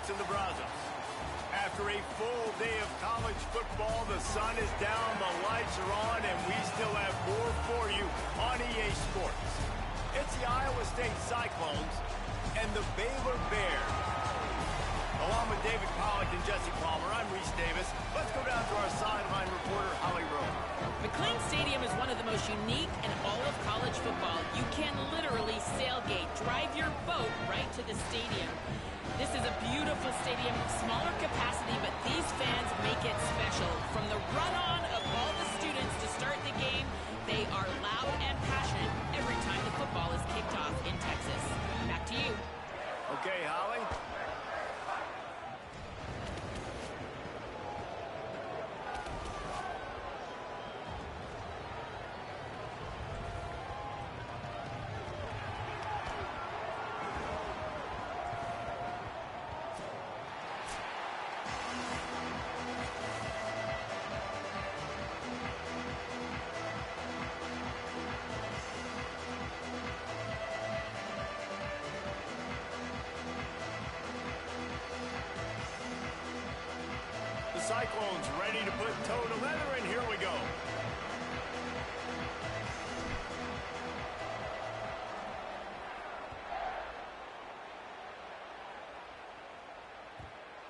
Alex and the Brazos. After a full day of college football, the sun is down, the lights are on, and we still have more for you on EA Sports. It's the Iowa State Cyclones and the Baylor Bears. Along with David Pollack and Jesse Palmer, I'm Reese Davis. Let's go down to our sideline reporter, Holly Rowe. McLean Stadium is one of the most unique in all of college football. You can literally sailgate, drive your boat right to the stadium. This is a beautiful stadium, smaller capacity, but these fans make it special. From the run-on of all the students to start the game, they are loud and passionate every time the football is kicked off in Texas. Back to you. Okay, Holly. Cyclones ready to put toe to leather, and here we go.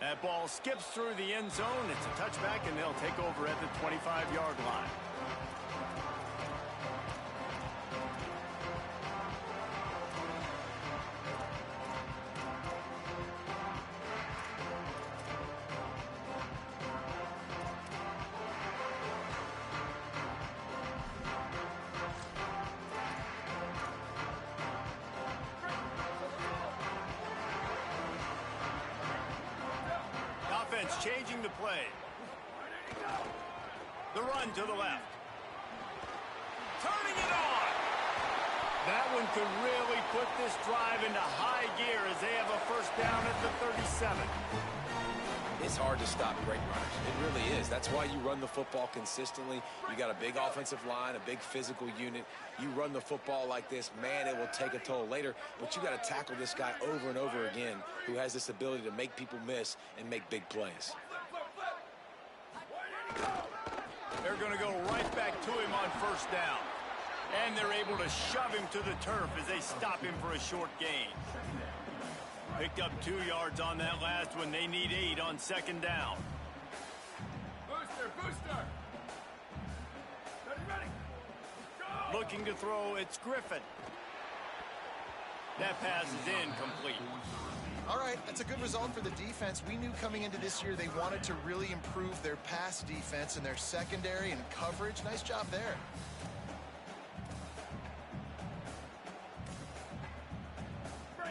That ball skips through the end zone. It's a touchback, and they'll take over at the 25-yard line. Changing the play. The run to the left. Turning it on. That one could really put this drive into high gear as they have a first down at the 37. It's hard to stop great runners. It really is. That's why you run the football consistently. You got a big offensive line, a big physical unit. You run the football like this, man, it will take a toll later. But you got to tackle this guy over and over again who has this ability to make people miss and make big plays. They're going to go right back to him on first down. And they're able to shove him to the turf as they stop him for a short gain. Picked up 2 yards on that last one. They need 8 on second down. Booster! Ready! Go! Looking to throw, it's Griffin. That pass is incomplete. All right, that's a good result for the defense. We knew coming into this year they wanted to really improve their pass defense and their secondary and coverage. Nice job there.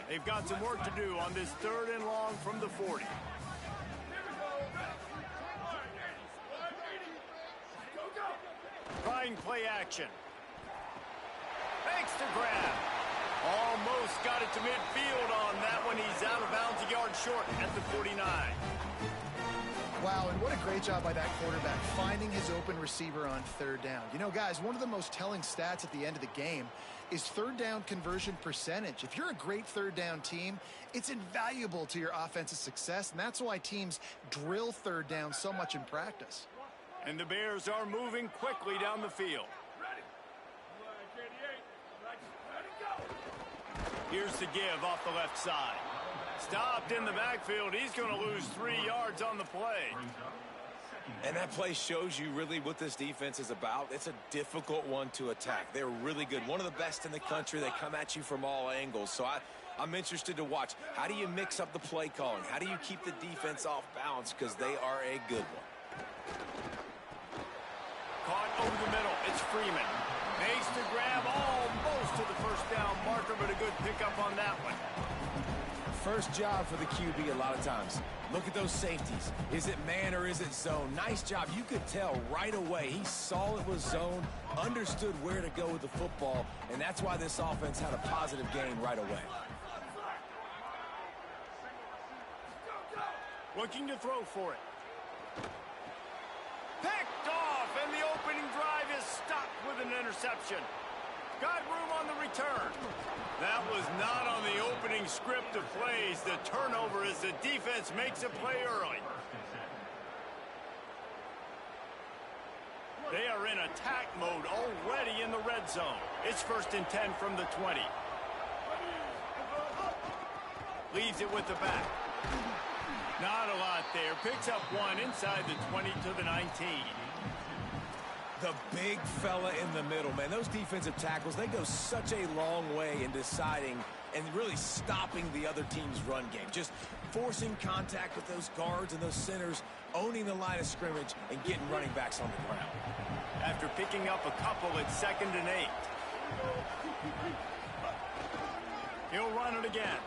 They've got some work to do on this 3rd and long from the 40. Trying play action. Thanks to grab. Almost got it to midfield on that one. He's out of bounds, a yard short at the 49. Wow, and what a great job by that quarterback, finding his open receiver on 3rd down. You know, guys, one of the most telling stats at the end of the game is 3rd down conversion percentage. If you're a great 3rd down team, it's invaluable to your offensive success, and that's why teams drill 3rd down so much in practice. And the Bears are moving quickly down the field. Here's the give off the left side. Stopped in the backfield. He's going to lose 3 yards on the play. And that play shows you really what this defense is about. It's a difficult one to attack. They're really good. One of the best in the country. They come at you from all angles. So I'm interested to watch. How do you mix up the play calling? How do you keep the defense off balance? Because they are a good one. Caught over the middle. It's Freeman. Makes the grab almost to the first down marker, but a good pickup on that one. First job for the QB a lot of times. Look at those safeties. Is it man or is it zone? Nice job. You could tell right away. He saw it was zone, understood where to go with the football, and that's why this offense had a positive gain right away. Looking to throw for it. Picked off, and the opening drive is stopped with an interception. Got room on the return. That was not on the opening script of plays. The turnover as the defense makes a play early. They are in attack mode already in the red zone. It's 1st and 10 from the 20. Leaves it with the back. Not a lot there. Picks up one inside the 20 to the 19. The big fella in the middle, man. Those defensive tackles, they go such a long way in deciding and really stopping the other team's run game. Just forcing contact with those guards and those centers, owning the line of scrimmage, and getting running backs on the ground. After picking up a couple, it's 2nd and 8. He'll run it again.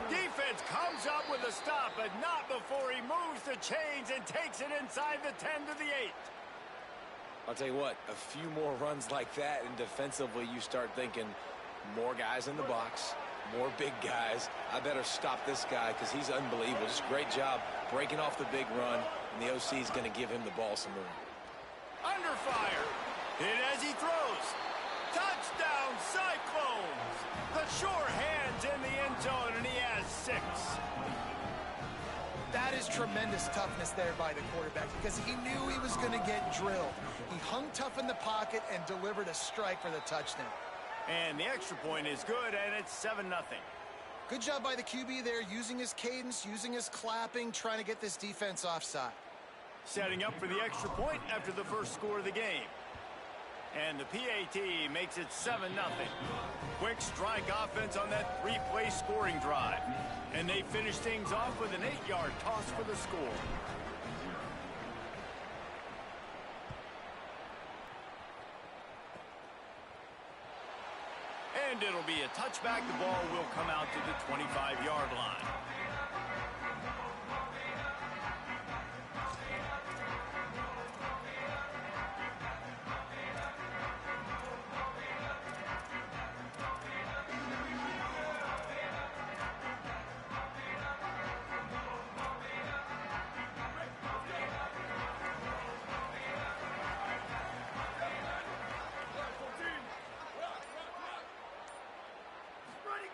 Defense comes up with a stop, but not before he moves the chains and takes it inside the 10 to the 8. I'll tell you what, a few more runs like that, and defensively you start thinking more guys in the box, more big guys. I better stop this guy because he's unbelievable. Just great job breaking off the big run, and the OC is going to give him the ball some more. Under fire. Hit as he throws. Touchdown, Cyclones. The sure hands in the end zone, and he has 6. That is tremendous toughness there by the quarterback because he knew he was going to get drilled. He hung tough in the pocket and delivered a strike for the touchdown. And the extra point is good, and it's 7-0. Good job by the QB there, using his cadence, using his clapping, trying to get this defense offside. Setting up for the extra point after the first score of the game. And the PAT makes it 7-0. Quick strike offense on that 3-play scoring drive. And they finish things off with an 8-yard toss for the score. And it'll be a touchback. The ball will come out to the 25-yard line.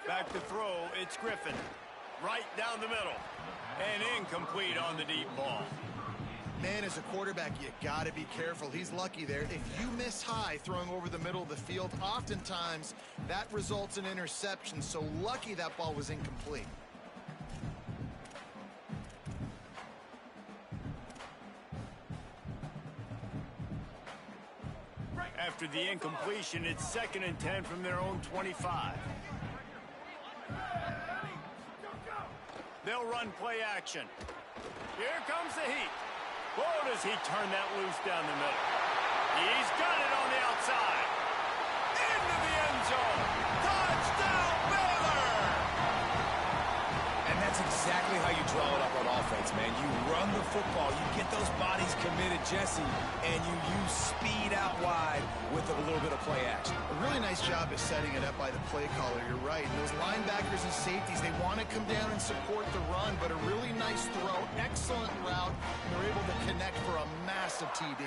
Back to throw, it's Griffin. Right down the middle. And incomplete on the deep ball. Man, as a quarterback, you got to be careful. He's lucky there. If you miss high throwing over the middle of the field, oftentimes that results in interception. So lucky that ball was incomplete. After the incompletion, it's 2nd and 10 from their own 25. They'll run play action. Here comes the heat. Whoa, does he turn that loose down the middle. He's got it on the outside. Into the end zone. Touchdown, Baylor! And that's exactly how you draw it up on offense, man. You run the football, you get those bodies committed, Jesse, and you use speed out wide with a little bit of play action. A really nice job of setting it up by the play caller. You're right. And those linebackers and safeties, they want to come down and support the run, but a really nice throw, excellent route, and they're able to connect for a massive TD.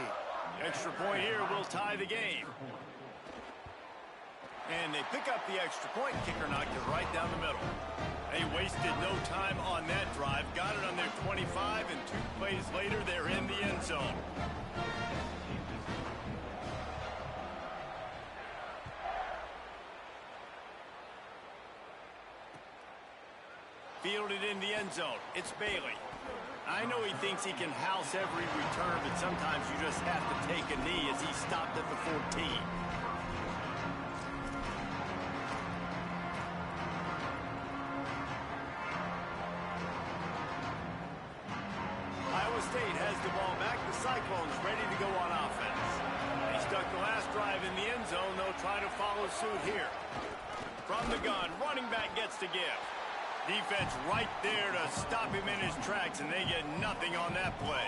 Extra point here will tie the game. And they pick up the extra point. Kicker knocked it right down the middle. They wasted no time on that drive. Got it on their 25, and 2 plays later, they're in the end zone. Fielded in the end zone. It's Bailey. I know he thinks he can house every return, but sometimes you just have to take a knee as he stopped at the 14. Iowa State has the ball back. The Cyclones ready to go on offense. They stuck the last drive in the end zone. They'll try to follow suit here. From the gun, running back gets to give. Defense right there to stop him in his tracks, and they get nothing on that play.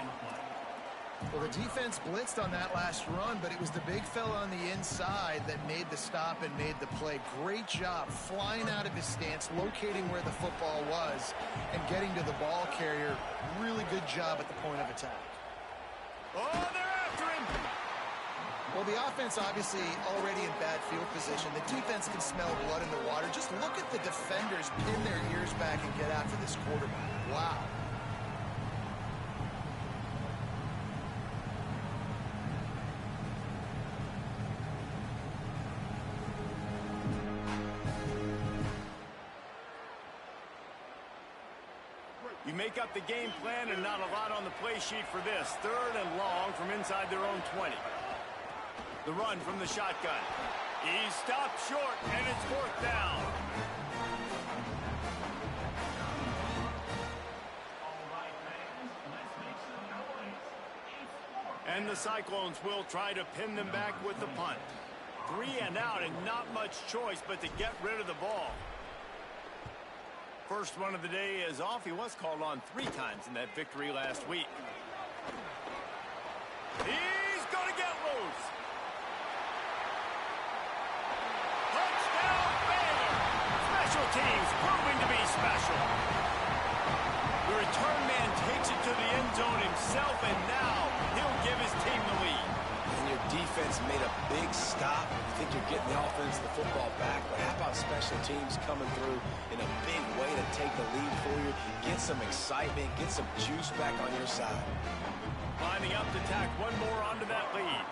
Well, the defense blitzed on that last run, but it was the big fella on the inside that made the stop and made the play. Great job flying out of his stance, locating where the football was, and getting to the ball carrier. Really good job at the point of attack. Oh, they're after him! Well, the offense obviously already in bad field position. The defense can smell blood in the water. Just look at the defenders pin their ears back and get after this quarterback. Wow. You make up the game plan and not a lot on the play sheet for this. 3rd and long from inside their own 20. The run from the shotgun. He stopped short, and it's 4th down. And the Cyclones will try to pin them back with the punt. 3 and out, and not much choice but to get rid of the ball. First run of the day is off. He was called on 3 times in that victory last week. He's going to get loose. Touchdown, Baylor. Special teams proving to be special. The return man takes it to the end zone himself, and now he'll give his team the lead. And your defense made a big stop. You think you're getting the offense, the football back, but how about special teams coming through in a big way to take the lead for you, get some excitement, get some juice back on your side. Lining up to tack one more onto that lead.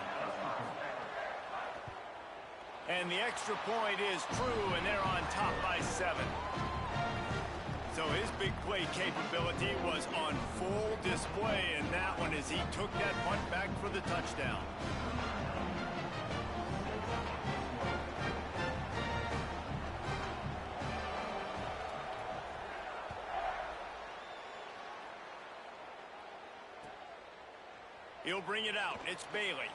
And the extra point is true, and they're on top by 7. So his big play capability was on full display in that one as he took that punt back for the touchdown. He'll bring it out. It's Bailey.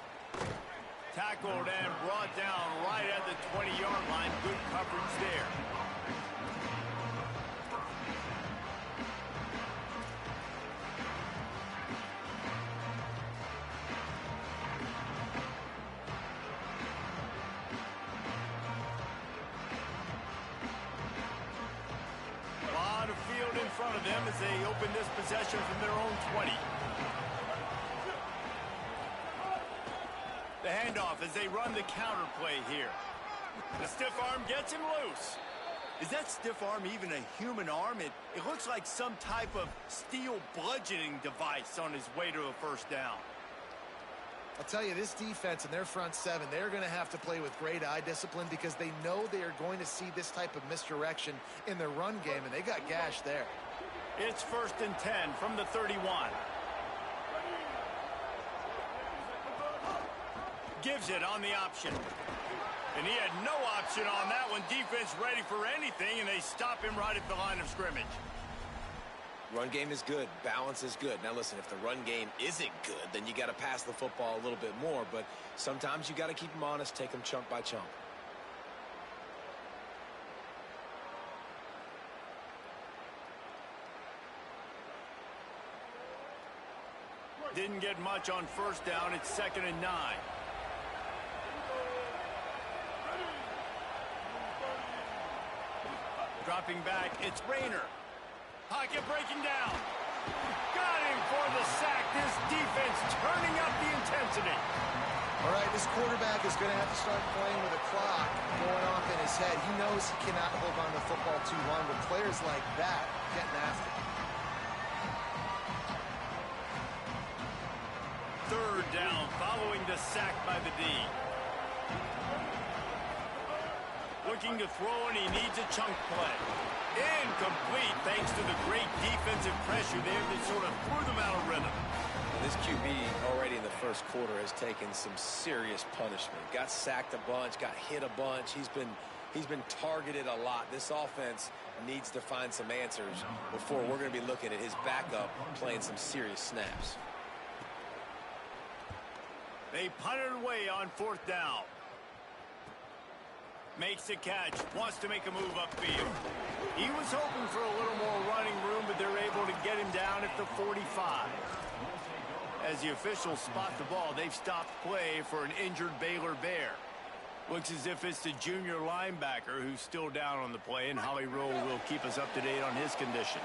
Tackled and brought down right at the 20-yard line. Good coverage there. A lot of field in front of them as they open this possession from their own 20. The handoff as they run the counter play here. The stiff arm gets him loose. Is that stiff arm even a human arm? It looks like some type of steel bludgeoning device on his way to a first down. I'll tell you, this defense and their front 7, they're going to have to play with great eye discipline because they know they are going to see this type of misdirection in their run game, and they got gashed there. It's 1st and 10 from the 31. Gives it on the option. And he had no option on that one. Defense ready for anything, and they stop him right at the line of scrimmage. Run game is good. Balance is good. Now, listen, if the run game isn't good, then you got to pass the football a little bit more. But sometimes you got to keep them honest, take them chunk by chunk. Didn't get much on first down. It's 2nd and 9. Dropping back, it's Rayner. Pocket breaking down. Got him for the sack. This defense turning up the intensity. All right, this quarterback is going to have to start playing with a clock going off in his head. He knows he cannot hold on to the football too long, but players like that getting after him. 3rd down following the sack by the D. Looking to throw, and he needs a chunk play. Incomplete thanks to the great defensive pressure there that sort of threw them out of rhythm. This QB already in the first quarter has taken some serious punishment. Got sacked a bunch, got hit a bunch. He's been targeted a lot. This offense needs to find some answers before we're going to be looking at his backup playing some serious snaps. They punted away on 4th down. Makes the catch, wants to make a move upfield. He was hoping for a little more running room, but they're able to get him down at the 45. As the officials spot the ball, they've stopped play for an injured Baylor Bear. Looks as if it's the junior linebacker who's still down on the play, and Holly Rowe will keep us up to date on his condition.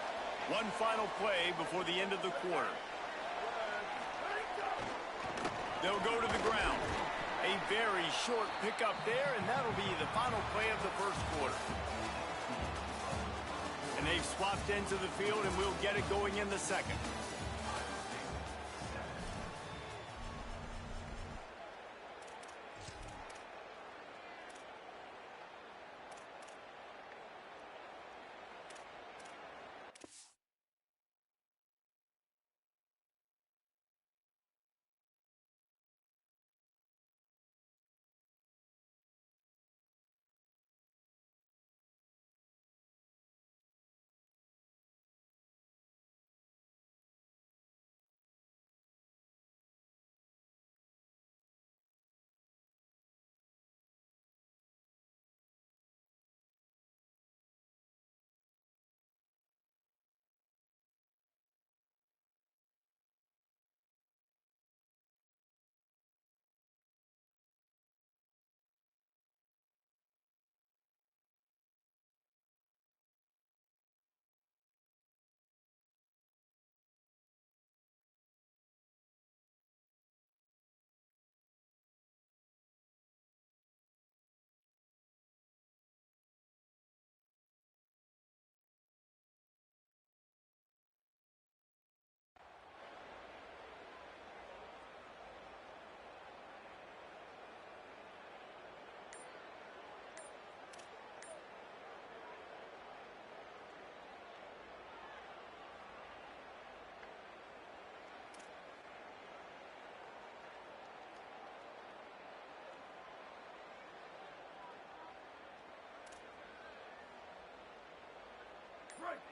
One final play before the end of the quarter. They'll go to the ground. A very short pickup there, and that'll be the final play of the first quarter. And they've swapped ends of the field, and we'll get it going in the second.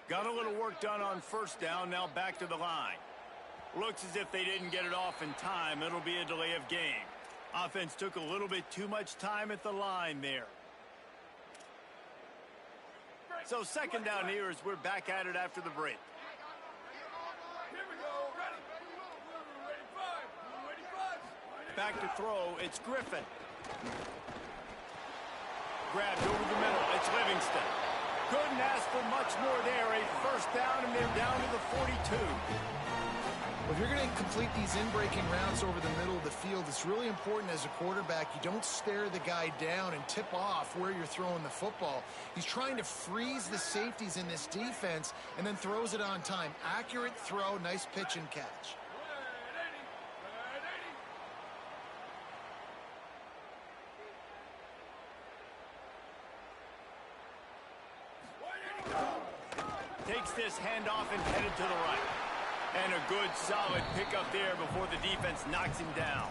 Got a little work done on first down, now back to the line. Looks as if they didn't get it off in time. It'll be a delay of game. Offense took a little bit too much time at the line there. So second down here as we're back at it after the break. Here we go. Ready, five. Back to throw, it's Griffin. Grabbed over the middle, it's Livingston. Couldn't ask for much more there. A first down, and they're down to the 42. Well, if you're going to complete these in-breaking routes over the middle of the field, it's really important as a quarterback you don't stare the guy down and tip off where you're throwing the football. He's trying to freeze the safeties in this defense and then throws it on time. Accurate throw, nice pitch and catch. Takes this handoff and headed to the right. And a good, solid pickup there before the defense knocks him down.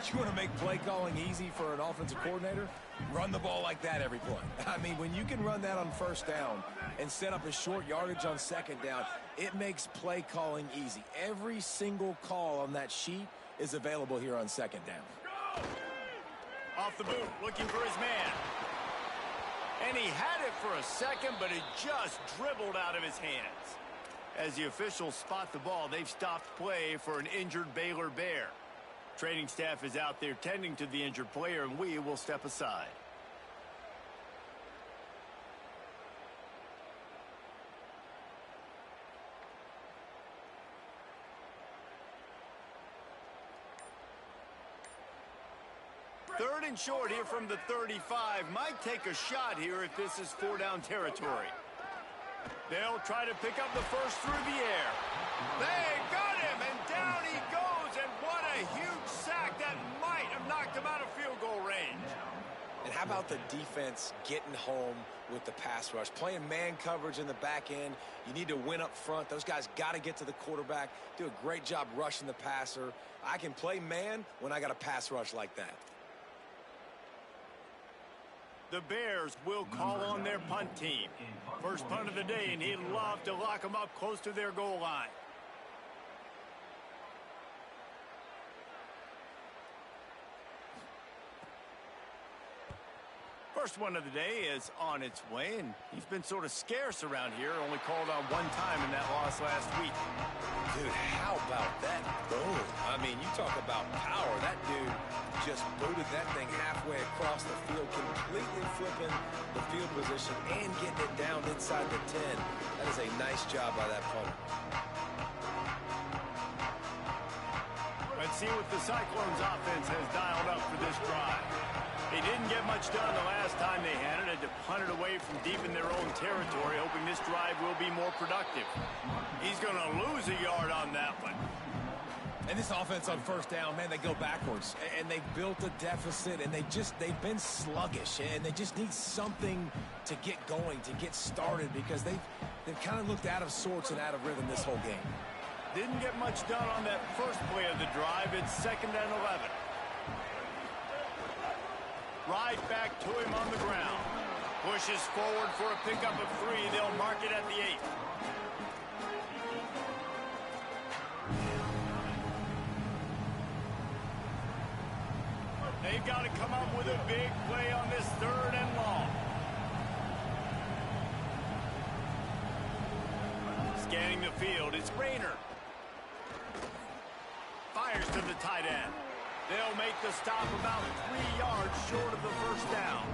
You want to make play calling easy for an offensive coordinator? Run the ball like that every play. I mean, when you can run that on first down and set up a short yardage on second down, it makes play calling easy. Every single call on that sheet is available here on second down. Off the boot, looking for his man. And he had it for a second, but it just dribbled out of his hands. As the officials spot the ball, they've stopped play for an injured Baylor Bear. Training staff is out there tending to the injured player, and we will step aside. Third and short here from the 35. Might take a shot here if this is four-down territory. They'll try to pick up the first through the air. They got him, and down he goes, and what a huge sack. That might have knocked him out of field goal range. And how about the defense getting home with the pass rush? Playing man coverage in the back end. You need to win up front. Those guys got to get to the quarterback. Do a great job rushing the passer. I can play man when I got a pass rush like that. The Bears will call on their punt team. First punt of the day, and he'd love to lock them up close to their goal line. First one of the day is on its way, and he's been sort of scarce around here. Only called on one time in that loss last week. Dude, how about that boom? I mean, you talk about power. That dude just booted that thing halfway across the field, completely flipping the field position and getting it down inside the 10. That is a nice job by that punter. A Let's see what the Cyclones offense has dialed up for this drive. They didn't get much done the last time they had it. Had to punt it away from deep in their own territory, hoping this drive will be more productive. He's going to lose a yard on that one. And this offense on first down, man, they go backwards. And they've built a deficit, and they've been sluggish. And they just need something to get going, to get started, because they've kind of looked out of sorts and out of rhythm this whole game. Didn't get much done on that first play of the drive. It's 2nd and 11. Right back to him on the ground. Pushes forward for a pickup of 3. They'll mark it at the 8. They've got to come up with a big play on this 3rd and long. Scanning the field, it's Rayner. Fires to the tight end. They'll make the stop about 3 yards short of the first down.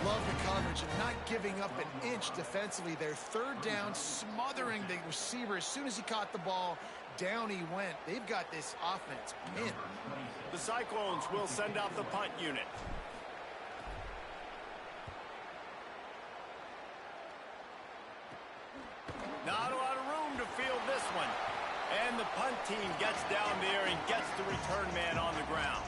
Love the coverage and not giving up an inch defensively. Their 3rd down, smothering the receiver. As soon as he caught the ball, down he went. They've got this offense pinned. The Cyclones will send out the punt unit. Not a lot of room to field this one. And the punt team gets down there and gets the return man on the ground.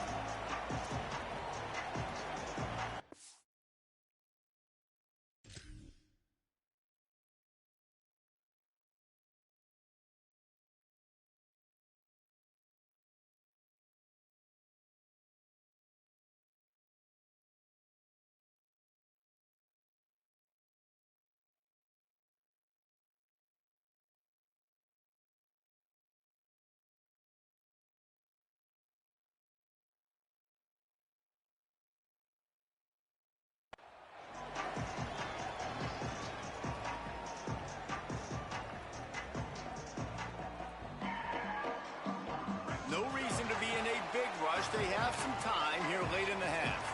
No reason to be in a big rush. They have some time here late in the half.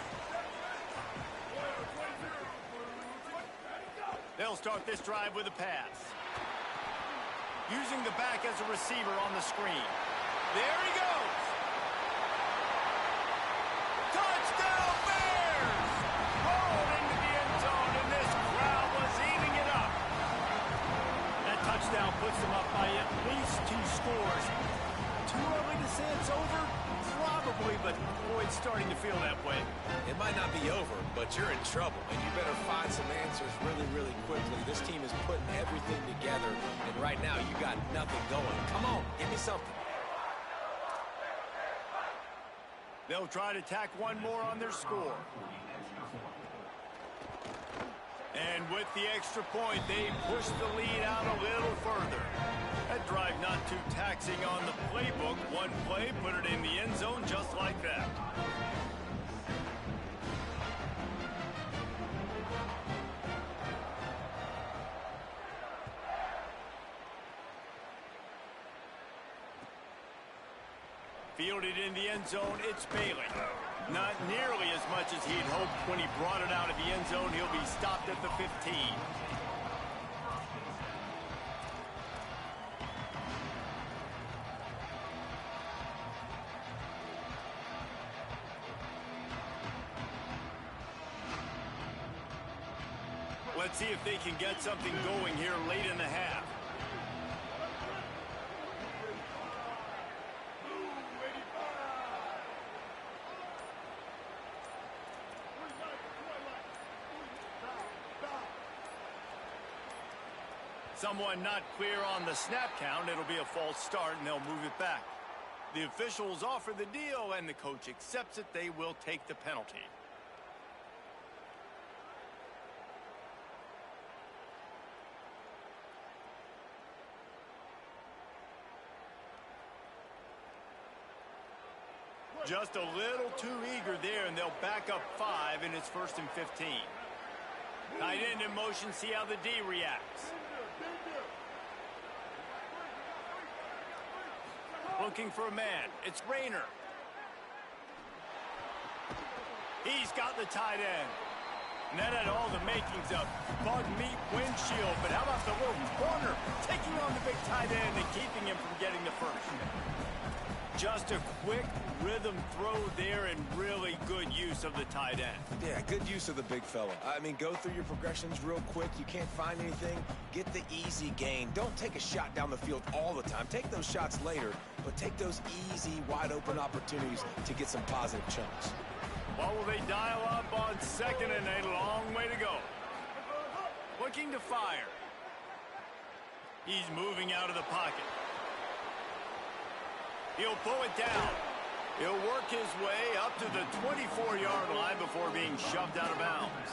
They'll start this drive with a pass. Using the back as a receiver on the screen. There he goes. Touchdown Bears! Rolled into the end zone, and this crowd was eating it up. That touchdown puts them up by at least 2 scores. Too early to say it's over? Probably, but boy, it's starting to feel that way. It might not be over, but you're in trouble, and you better find some answers really, really quickly. This team is putting everything together, and right now you got nothing going. Come on, give me something. They'll try to tack one more on their score. And with the extra point, they push the lead out a little further. That drive not too taxing on the playbook. One play, put it in the end zone just like that. Fielded in the end zone, it's Bailey. Not nearly as much as he'd hoped when he brought it out of the end zone. He'll be stopped at the 15. Let's see if they can get something going here late in the half. Someone not clear on the snap count. It'll be a false start, and they'll move it back. The officials offer the deal, and the coach accepts it. They will take the penalty. Just a little too eager there, and they'll back up 5, and it's 1st and 15. Tight end in motion, see how the D reacts. Looking for a man. It's Rayner. He's got the tight end. And that had all the makings of bug meat windshield. But how about the little corner taking on the big tight end and keeping him from getting the first? Just a quick rhythm throw there and really good use of the tight end. Yeah, good use of the big fella. I mean, go through your progressions real quick. You can't find anything. Get the easy gain. Don't take a shot down the field all the time. Take those shots later, but take those easy, wide-open opportunities to get some positive chunks. What will they dial up on second and a long way to go? Looking to fire. He's moving out of the pocket. He'll pull it down. He'll work his way up to the 24-yard line before being shoved out of bounds.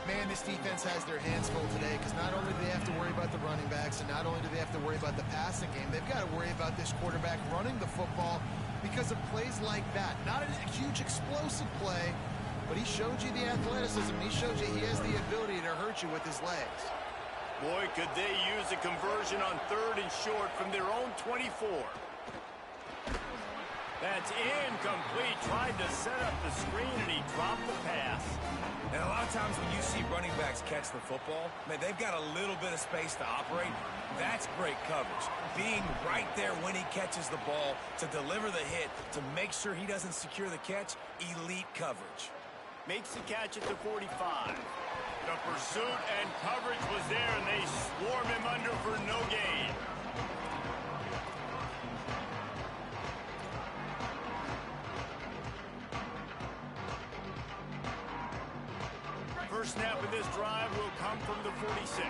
Man, this defense has their hands full today because not only do they have to worry about the running backs and not only do they have to worry about the passing game, they've got to worry about this quarterback running the football because of plays like that. Not a huge explosive play, but he showed you the athleticism. He showed you he has the ability to hurt you with his legs. Boy, could they use a conversion on third and short from their own 24. That's incomplete. Tried to set up the screen, and he dropped the pass. And a lot of times when you see running backs catch the football, man, they've got a little bit of space to operate. That's great coverage. Being right there when he catches the ball to deliver the hit, to make sure he doesn't secure the catch, elite coverage. Makes the catch at the 45. The pursuit and coverage was there, and they swarm him under for no gain. First snap of this drive will come from the 46.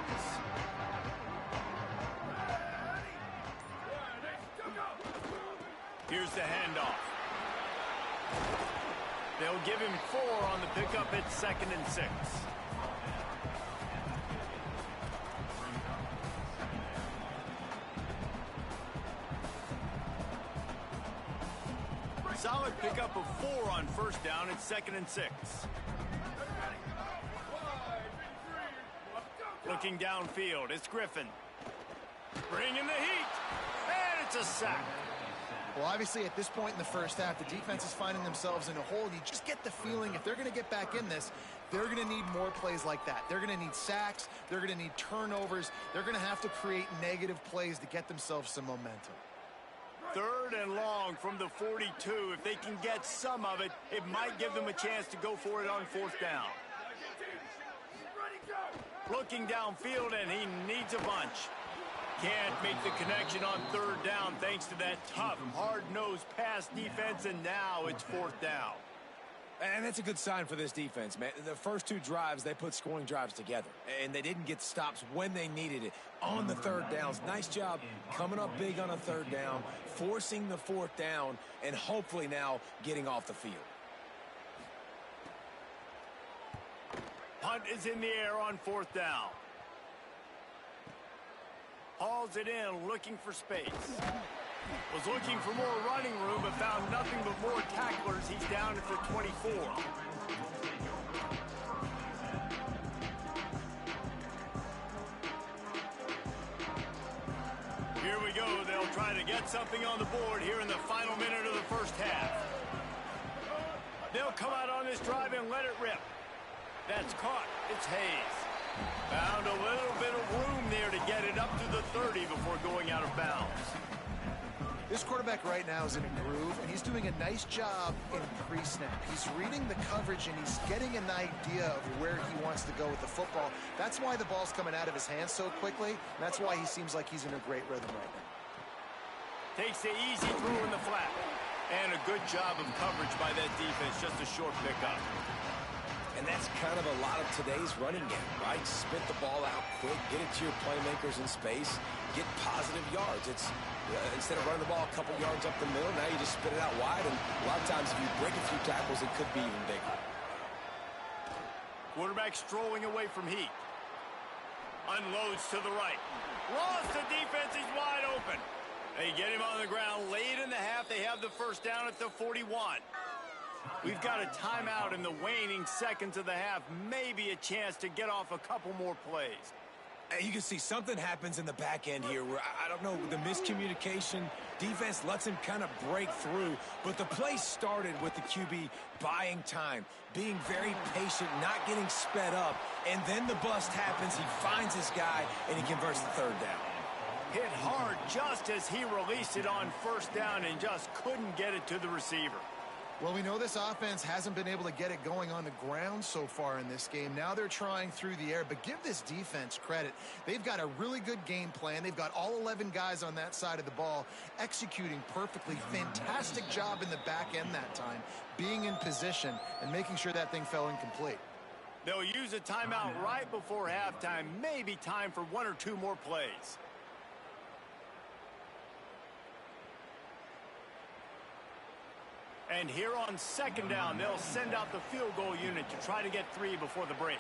Here's the handoff. They'll give him 4 on the pickup at 2nd and 6. Solid pickup of 4 on first down at 2nd and 6. Looking downfield, it's Griffin. Bringing the heat, and it's a sack. Well, obviously, at this point in the first half, the defense is finding themselves in a hole. You just get the feeling if they're going to get back in this, they're going to need more plays like that. They're going to need sacks. They're going to need turnovers. They're going to have to create negative plays to get themselves some momentum. 3rd and long from the 42. If they can get some of it, it might give them a chance to go for it on 4th down. Looking downfield, and he needs a bunch. Can't make the connection on 3rd down thanks to that tough, hard-nosed pass defense, and now it's 4th down. And that's a good sign for this defense, man. The first 2 drives, they put scoring drives together, and they didn't get stops when they needed it on the 3rd downs. Nice job coming up big on a 3rd down, forcing the 4th down, and hopefully now getting off the field. Punt is in the air on 4th down. Hauls it in, looking for space. Was looking for more running room, but found nothing but more tacklers. He's down at the 24. Here we go. They'll try to get something on the board here in the final minute of the first half. They'll come out on this drive and let it rip. That's caught. It's Hayes. Found a little bit of room there to get it up to the 30 before going out of bounds. This quarterback right now is in a groove, and he's doing a nice job in pre-snap. He's reading the coverage, and he's getting an idea of where he wants to go with the football. That's why the ball's coming out of his hands so quickly, and that's why he seems like he's in a great rhythm right now. Takes the easy throw in the flat. And a good job of coverage by that defense, just a short pickup. And that's kind of a lot of today's running game, right? Spit the ball out quick, get it to your playmakers in space, get positive yards. It's instead of running the ball a couple yards up the middle, now you just spit it out wide, and a lot of times if you break a few tackles, it could be even bigger. Quarterback strolling away from heat. Unloads to the right. Lost the defense, he's wide open. They get him on the ground late in the half. They have the first down at the 41. We've got a timeout in the waning seconds of the half. Maybe a chance to get off a couple more plays. And you can see something happens in the back end here where, I don't know, the miscommunication, defense lets him kind of break through, but the play started with the QB buying time, being very patient, not getting sped up, and then the bust happens, he finds his guy, and he converts the third down. Hit hard just as he released it on first down and just couldn't get it to the receiver. Well, we know this offense hasn't been able to get it going on the ground so far in this game. Now they're trying through the air, but give this defense credit. They've got a really good game plan. They've got all 11 guys on that side of the ball executing perfectly. Fantastic job in the back end that time, being in position and making sure that thing fell incomplete. They'll use a timeout right before halftime. Maybe time for one or two more plays. And here on second down, they'll send out the field goal unit to try to get 3 before the break.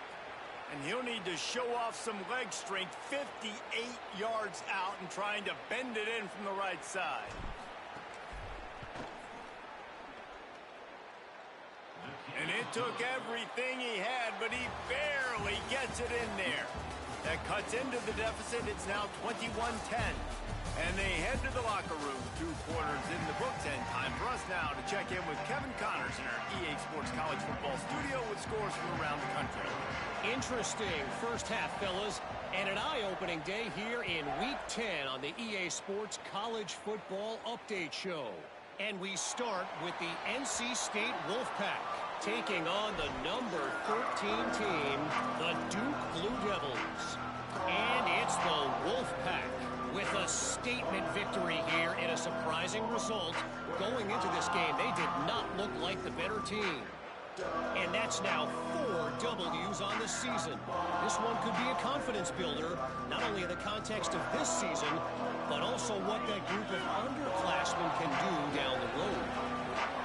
And he'll need to show off some leg strength, 58 yards out and trying to bend it in from the right side. And it took everything he had, but he barely gets it in there. That cuts into the deficit. It's now 21-10. And they head to the locker room. 2 quarters in the books, and time for us now to check in with Kevin Connors in our EA Sports College Football studio with scores from around the country. Interesting first half, fellas, and an eye-opening day here in Week 10 on the EA Sports College Football Update Show. And we start with the NC State Wolfpack taking on the number 13 team, the Duke Blue Devils. And it's the Wolfpack with a statement victory here in a surprising result. Going into this game, they did not look like the better team. And that's now 4 W's on the season. This one could be a confidence builder, not only in the context of this season, but also what that group of underclassmen can do down the road.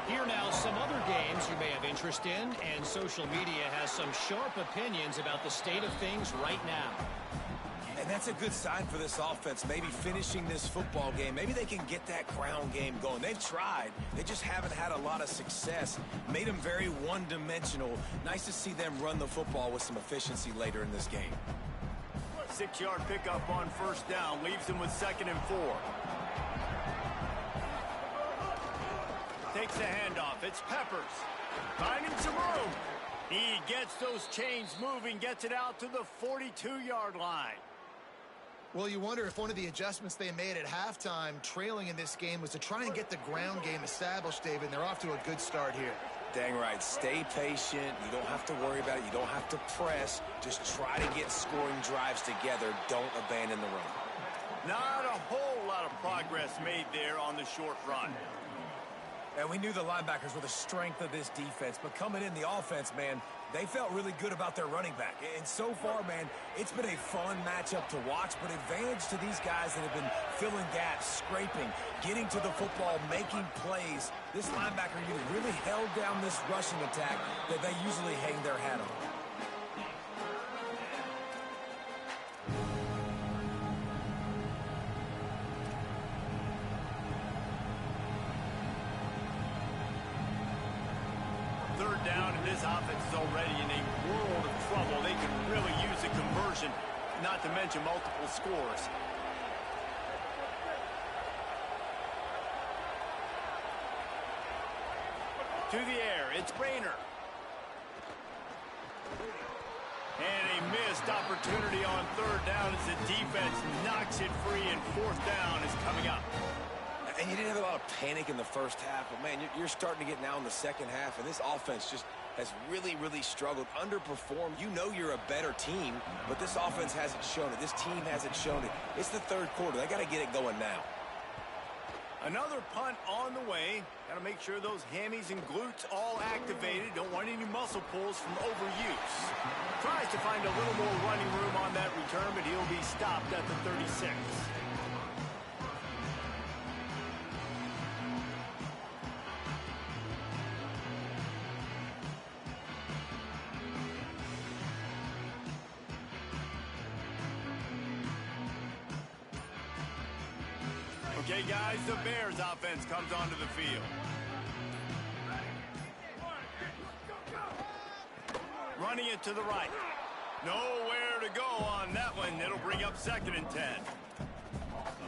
Here now, some other games you may have interest in, and social media has some sharp opinions about the state of things right now. And that's a good sign for this offense, maybe finishing this football game. Maybe they can get that ground game going. They've tried. They just haven't had a lot of success. Made them very one-dimensional. Nice to see them run the football with some efficiency later in this game. 6-yard pickup on first down. Leaves them with 2nd and 4. Takes the handoff. It's Peppers. Finding some room. He gets those chains moving, gets it out to the 42-yard line. Well, you wonder if one of the adjustments they made at halftime, trailing in this game, was to try and get the ground game established, David, and they're off to a good start here. Dang right. Stay patient. You don't have to worry about it. You don't have to press. Just try to get scoring drives together. Don't abandon the run. Not a whole lot of progress made there on the short run. And we knew the linebackers were the strength of this defense, but coming in the offense, man, they felt really good about their running back. And so far, man, it's been a fun matchup to watch, but advantage to these guys that have been filling gaps, scraping, getting to the football, making plays. This linebacker unit really held down this rushing attack that they usually hang their hat on. Third down, and this offense is already in a world of trouble. They can really use a conversion, not to mention multiple scores. To the air, it's Rayner. And a missed opportunity on third down as the defense knocks it free, and fourth down is coming up. And you didn't have a lot of panic in the first half, but, man, you're starting to get now in the second half, and this offense just has really, really struggled, underperformed. You know you're a better team, but this offense hasn't shown it. This team hasn't shown it. It's the third quarter. They got to get it going now. Another punt on the way. Got to make sure those hammies and glutes all activated. Don't want any muscle pulls from overuse. Tries to find a little more running room on that return, but he'll be stopped at the 36. Okay, guys, the Bears offense comes onto the field. Running it to the right. Nowhere to go on that one. It'll bring up 2nd and 10.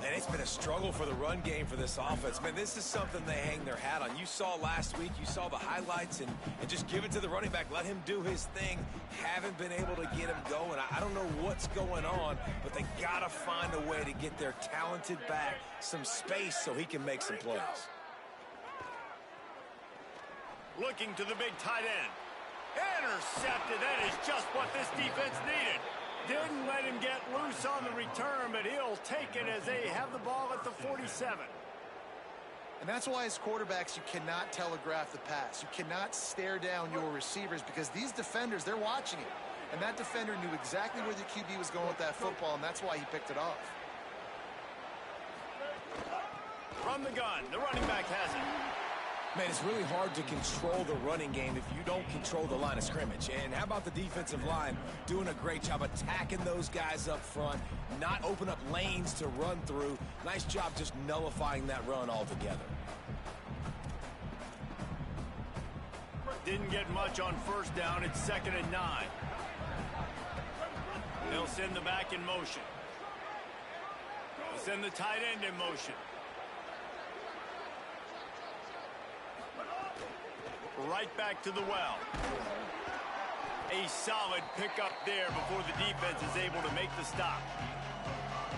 And it's been a struggle for the run game for this offense. Man, this is something they hang their hat on. You saw last week, you saw the highlights, and just give it to the running back. Let him do his thing. Haven't been able to get him going. I don't know what's going on, but they got to find a way to get their talented back some space so he can make some plays. Looking to the big tight end. Intercepted. That is just what this defense needed. Didn't let him get loose on the return, but he'll take it as they have the ball at the 47. And that's why as quarterbacks, you cannot telegraph the pass. You cannot stare down your receivers because these defenders, they're watching it. And that defender knew exactly where the QB was going with that football, and that's why he picked it off. From the gun, the running back has it. Man, it's really hard to control the running game if you don't control the line of scrimmage. And how about the defensive line doing a great job attacking those guys up front, not open up lanes to run through. Nice job just nullifying that run altogether. Didn't get much on 1st down. It's 2nd and 9. They'll send the back in motion. They'll send the tight end in motion. Right back to the well. A solid pickup there before the defense is able to make the stop.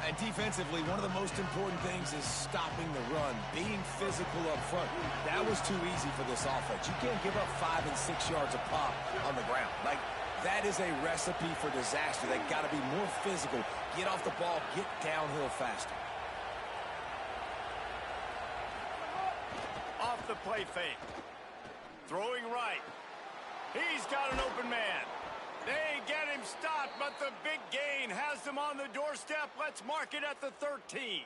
And defensively, one of the most important things is stopping the run, being physical up front. That was too easy for this offense. You can't give up 5 and 6 yards a pop on the ground. Like, that is a recipe for disaster. They got to be more physical, get off the ball, get downhill faster. Off the play fake. Throwing right. He's got an open man. They get him stopped, but the big gain has them on the doorstep. Let's mark it at the 13.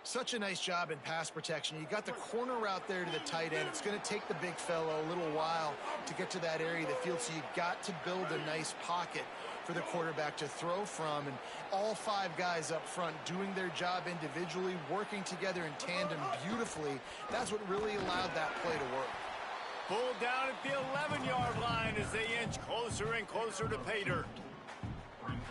Such a nice job in pass protection. You got the corner route there to the tight end. It's going to take the big fellow a little while to get to that area of the field, so you got to build a nice pocket for the quarterback to throw from. And all 5 guys up front doing their job individually, working together in tandem beautifully. That's what really allowed that play to work. Pulled down at the 11-yard line as they inch closer and closer to pay dirt.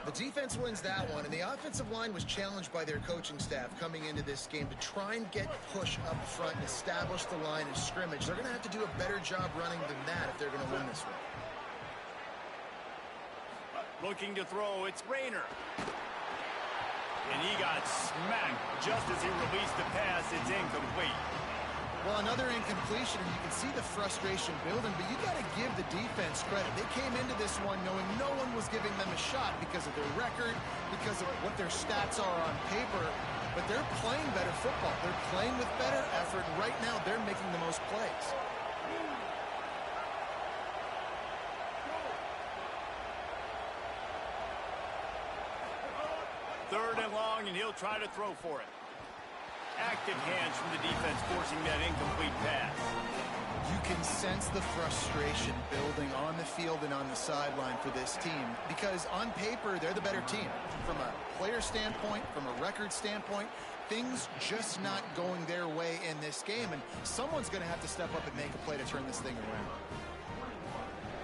The defense wins that one, and the offensive line was challenged by their coaching staff coming into this game to try and get push up front and establish the line of scrimmage. They're going to have to do a better job running than that if they're going to win this one. Looking to throw, it's Rayner. And he got smacked just as he released the pass. It's incomplete. Well, another incompletion, and you can see the frustration building, but you got to give the defense credit. They came into this one knowing no one was giving them a shot because of their record, because of what their stats are on paper, but they're playing better football. They're playing with better effort, and right now they're making the most plays. Third and long, and he'll try to throw for it. Active hands from the defense forcing that incomplete pass. You can sense the frustration building on the field and on the sideline for this team because on paper, they're the better team. From a player standpoint, from a record standpoint, things just not going their way in this game, and someone's going to have to step up and make a play to turn this thing around.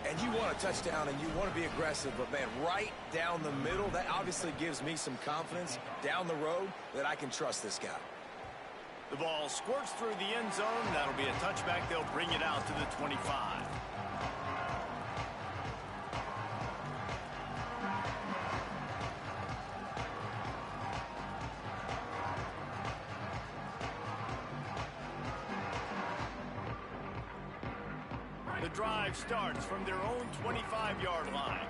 And you want a touchdown and you want to be aggressive, but man, right down the middle, that obviously gives me some confidence down the road that I can trust this guy. The ball squirts through the end zone. That'll be a touchback. They'll bring it out to the 25. The drive starts from their own 25-yard line.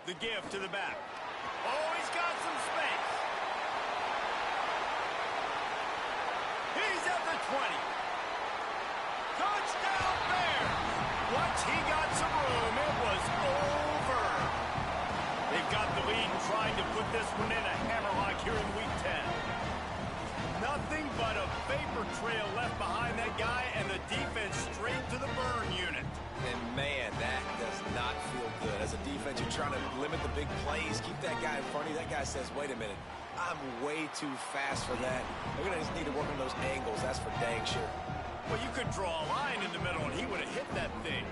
The give to the back. Oh, he's got some space. He's at the 20. Touchdown Bears. Once he got some room, it was over. They've got the lead and trying to put this one in a hammerlock here in Week 10. Nothing but a vapor trail left behind that guy, and the defense straight to the burn unit. And man, that does not feel good. As a defense, you're trying to limit the big plays, keep that guy in front of you. That guy says, wait a minute, I'm way too fast for that. They're going to just need to work on those angles, that's for dang sure. Well, you could draw a line in the middle, and he would have hit that thing.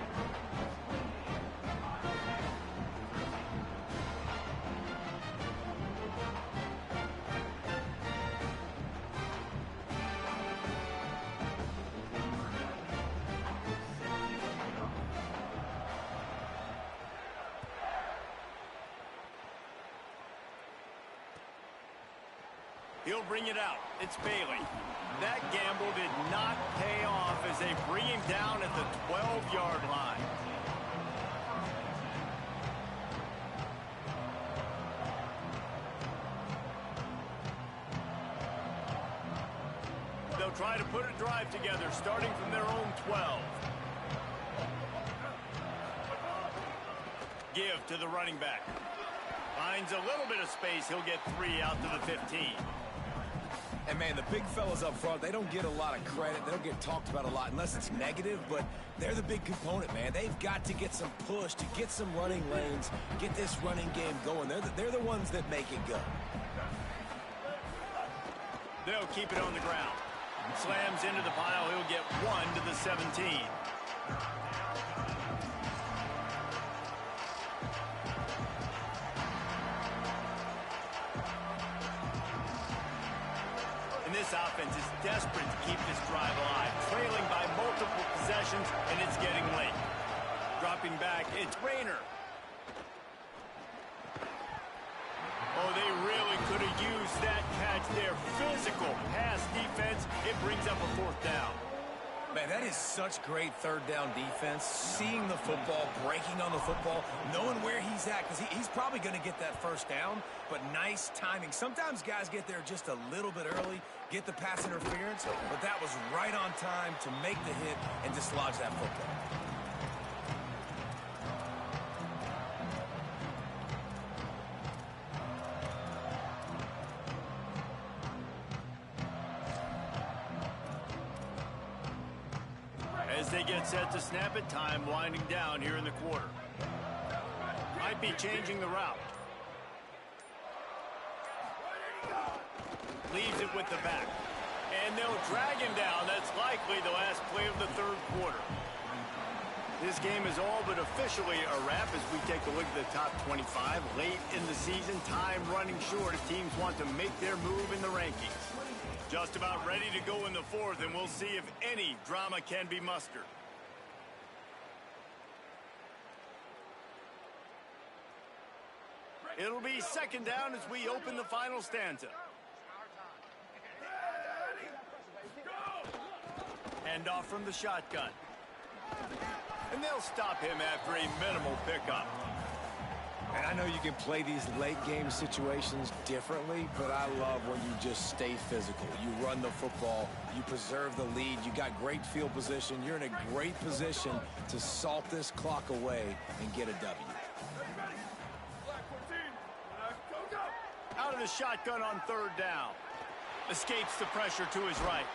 He'll bring it out. It's Bailey. That gamble did not pay off as they bring him down at the 12-yard line. They'll try to put a drive together, starting from their own 12. Give to the running back. Finds a little bit of space. He'll get 3 out to the 15. And, man, the big fellas up front, they don't get a lot of credit. They don't get talked about a lot unless it's negative, but they're the big component, man. They've got to get some push, to get some running lanes, get this running game going. They're the ones that make it go. They'll keep it on the ground. Slams into the pile. He'll get 1 to the 17. This offense is desperate to keep this drive alive, trailing by multiple possessions, and it's getting late. Dropping back, it's Rayner. Oh, they really could have used that catch there. Physical pass defense. It brings up a 4th down. Man, that is such great third down defense. Seeing the football, breaking on the football, knowing where he's at, because he's probably going to get that first down, but nice timing. Sometimes guys get there just a little bit early, get the pass interference, but that was right on time to make the hit and dislodge that football. As they get set to snap it, time winding down here in the quarter. Might be changing the route. Leaves it with the back. And they'll drag him down. That's likely the last play of the 3rd quarter. This game is all but officially a wrap as we take a look at the top 25. Late in the season, time running short as teams want to make their move in the rankings. Just about ready to go in the 4th, and we'll see if any drama can be mustered. It'll be 2nd down as we open the final stanza. Hand off from the shotgun. And they'll stop him after a minimal pickup. And I know you can play these late game situations differently, but I love when you just stay physical. You run the football, you preserve the lead, you got great field position, you're in a great position to salt this clock away and get a W. Out of the shotgun on 3rd down. Escapes the pressure to his right.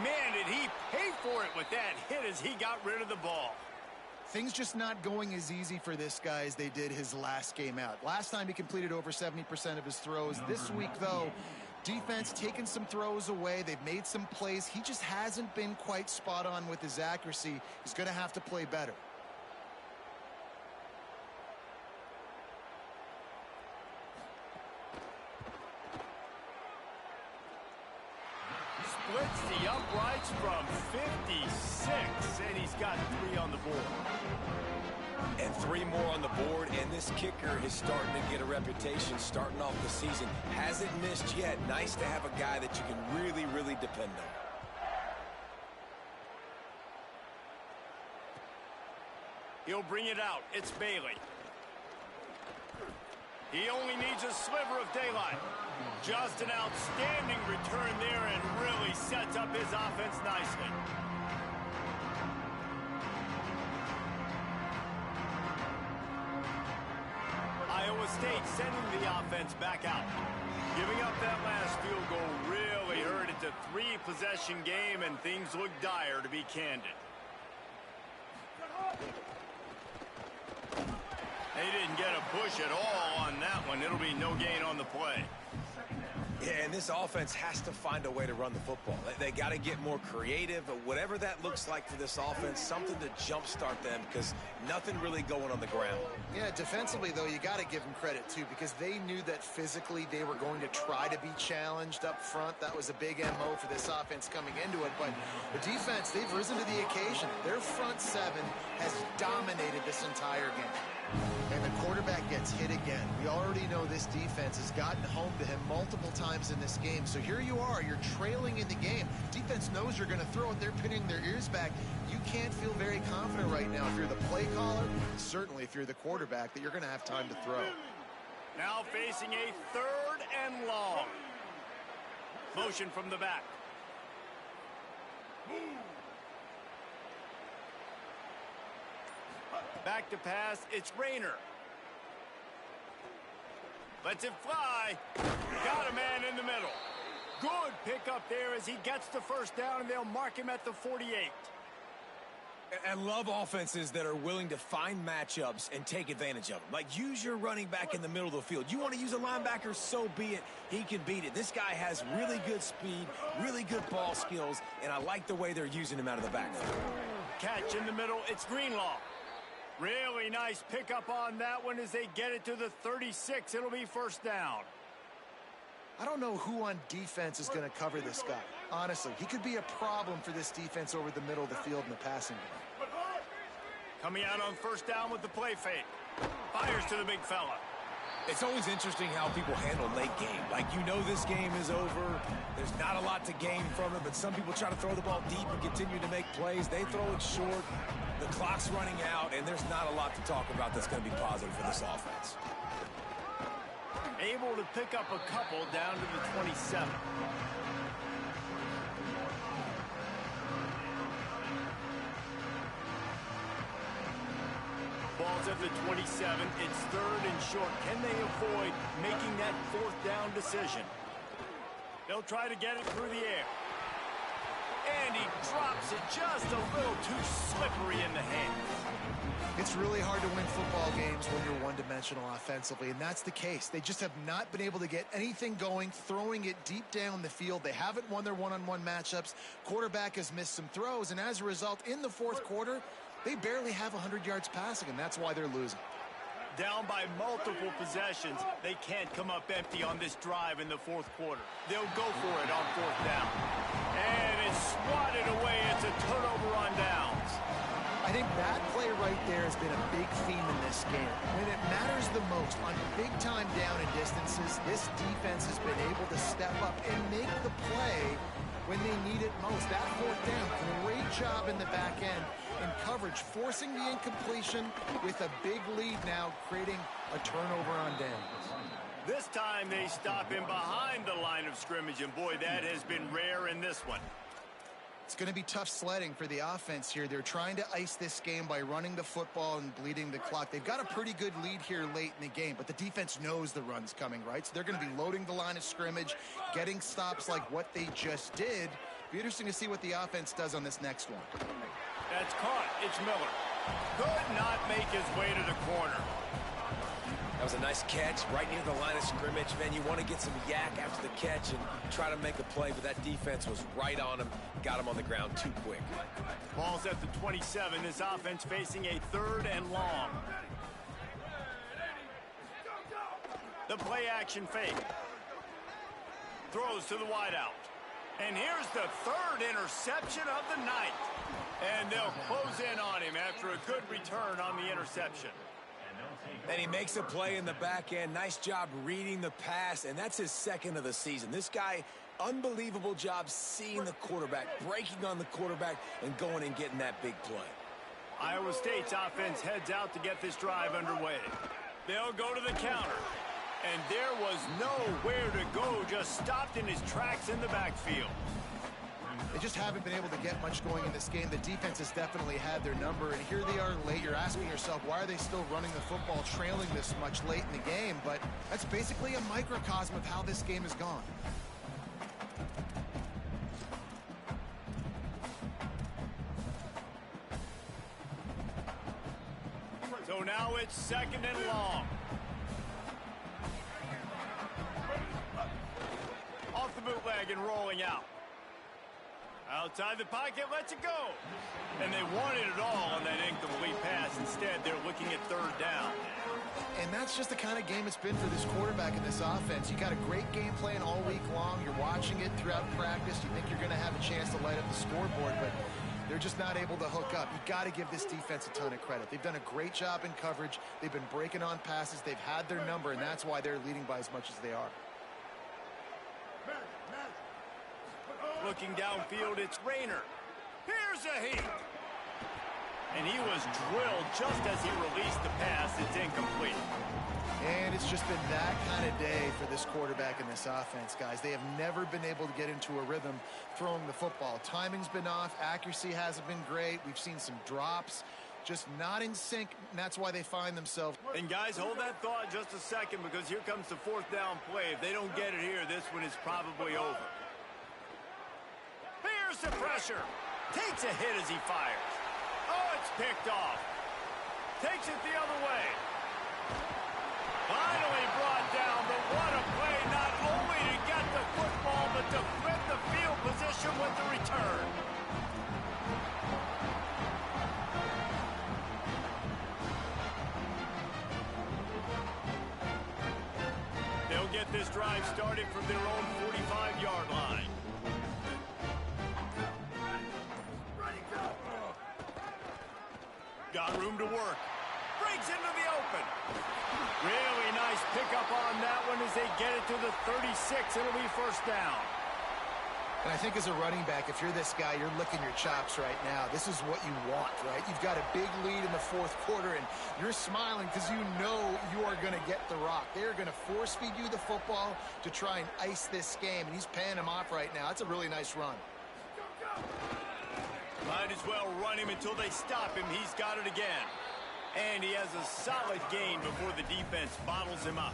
Man, did he pay for it with that hit as he got rid of the ball. Things just not going as easy for this guy as they did his last game out. Last time he completed over 70% of his throws. This week, though, defense taking some throws away. They've made some plays. He just hasn't been quite spot on with his accuracy. He's going to have to play better. Splits the uprights from 56, and he's got 3 on the board. And 3 more on the board, and this kicker is starting to get a reputation starting off the season. Hasn't missed yet. Nice to have a guy that you can really, really depend on. He'll bring it out. It's Bailey. He only needs a sliver of daylight. Just an outstanding return there and really sets up his offense nicely. Iowa State sending the offense back out. Giving up that last field goal really hurt. It's a 3-possession game, and things look dire, to be candid. They didn't get a push at all on that one. It'll be no gain on the play. Yeah, and this offense has to find a way to run the football. They got to get more creative, whatever that looks like for this offense, something to jumpstart them because nothing really going on the ground. Yeah, defensively, though, you got to give them credit, too, because they knew that physically they were going to try to be challenged up front. That was a big MO for this offense coming into it. But the defense, they've risen to the occasion. Their front seven has dominated this entire game. And the quarterback gets hit again. We already know this defense has gotten home to him multiple times in this game. So here you are, you're trailing in the game. Defense knows you're going to throw it. They're pinning their ears back. You can't feel very confident right now if you're the play caller, certainly if you're the quarterback, that you're going to have time to throw. Now facing a 3rd and long. Motion from the back. Back to pass, it's Rayner. Lets it fly. Got a man in the middle. Good pickup there as he gets the first down, and they'll mark him at the 48. And love offenses that are willing to find matchups and take advantage of them. Like, use your running back in the middle of the field. You want to use a linebacker, so be it. He can beat it. This guy has really good speed, really good ball skills, and I like the way they're using him out of the backfield. Catch in the middle, it's Greenlaw. Really nice pickup on that one as they get it to the 36. It'll be first down. I don't know who on defense is going to cover this guy. Honestly, he could be a problem for this defense over the middle of the field in the passing game. Coming out on first down with the play fake. Fires to the big fella. It's always interesting how people handle late game. Like, you know this game is over. There's not a lot to gain from it, but some people try to throw the ball deep and continue to make plays. They throw it short. The clock's running out, and there's not a lot to talk about that's going to be positive for this offense. Able to pick up a couple down to the 27. Ball's at the 27. It's 3rd and short. Can they avoid making that 4th down decision? They'll try to get it through the air. And he drops it just a little too slippery in the hands. It's really hard to win football games when you're one-dimensional offensively, and that's the case. They just have not been able to get anything going, throwing it deep down the field. They haven't won their one-on-one matchups. Quarterback has missed some throws, and as a result, in the 4th quarter, they barely have 100 yards passing, and that's why they're losing. Down by multiple possessions, they can't come up empty on this drive in the 4th quarter. They'll go for it on 4th down. And it's swatted away. It's a turnover on downs. I think that play right there has been a big theme in this game. When it matters the most, on big-time down and distances, this defense has been able to step up and make the play when they need it most. That 4th down, great job in the back end in coverage, forcing the incompletion with a big lead now, creating a turnover on downs. This time they stop him behind the line of scrimmage, and boy, that has been rare in this one. It's going to be tough sledding for the offense here. They're trying to ice this game by running the football and bleeding the clock. They've got a pretty good lead here late in the game, but the defense knows the run's coming, right? So they're going to be loading the line of scrimmage, getting stops like what they just did. Be interesting to see what the offense does on this next one. That's caught. It's Miller. Could not make his way to the corner. That was a nice catch right near the line of scrimmage. Man, you want to get some yak after the catch and try to make a play, but that defense was right on him, got him on the ground too quick. Ball's at the 27. This offense facing a 3rd and long. The play action fake. Throws to the wideout. And here's the 3rd interception of the night. And they'll close in on him after a good return on the interception. And he makes a play in the back end. Nice job reading the pass, and that's his 2nd of the season. This guy, unbelievable job seeing the quarterback, breaking on the quarterback, and going and getting that big play. Iowa State's offense heads out to get this drive underway. They'll go to the counter. And there was nowhere to go, just stopped in his tracks in the backfield. They just haven't been able to get much going in this game. The defense has definitely had their number, and here they are late. You're asking yourself, why are they still running the football, trailing this much late in the game? But that's basically a microcosm of how this game has gone. So now it's 2nd and long. bandwagon rolling out. Outside the pocket, lets it go. And they wanted it all on that incomplete pass. Instead, they're looking at third down. And that's just the kind of game it's been for this quarterback in this offense. You got a great game plan all week long. You're watching it throughout practice. You think you're going to have a chance to light up the scoreboard, but they're just not able to hook up. You got to give this defense a ton of credit. They've done a great job in coverage. They've been breaking on passes. They've had their number, and that's why they're leading by as much as they are. Looking downfield, it's Rayner. Here's a heat. And he was drilled just as he released the pass. It's incomplete. And it's just been that kind of day for this quarterback in this offense, guys. They have never been able to get into a rhythm throwing the football. Timing's been off. Accuracy hasn't been great. We've seen some drops. Just not in sync, and that's why they find themselves. And guys, hold that thought just a second, because here comes the fourth down play. If they don't get it here, this one is probably over. Here's the pressure. Takes a hit as he fires. Oh, it's picked off. Takes it the other way. Finally brought down, but what a play, not only to get the football, but to flip the field position with the return. They'll get this drive started from their own 45-yard line. Got room to work. Breaks into the open. Really nice pickup on that one as they get it to the 36. It'll be first down. And I think as a running back, if you're this guy, you're licking your chops right now. This is what you want, right? You've got a big lead in the fourth quarter, and you're smiling because you know you are going to get the rock. They're going to force feed you the football to try and ice this game, and he's paying him off right now. That's a really nice run. Might as well run him until they stop him. He's got it again. And he has a solid gain before the defense bottles him up.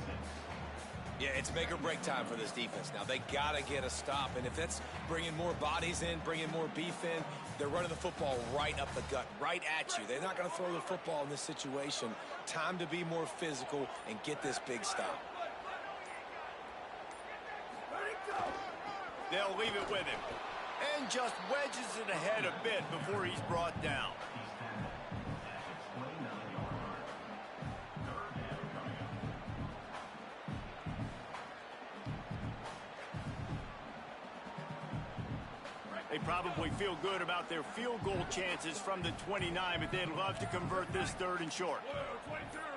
Yeah, it's make or break time for this defense. Now, they got to get a stop. And if that's bringing more bodies in, bringing more beef in, they're running the football right up the gut, right at you. They're not going to throw the football in this situation. Time to be more physical and get this big stop. They'll leave it with him. And just wedges it ahead a bit before he's brought down. They probably feel good about their field goal chances from the 29, but they'd love to convert this third and short. 22.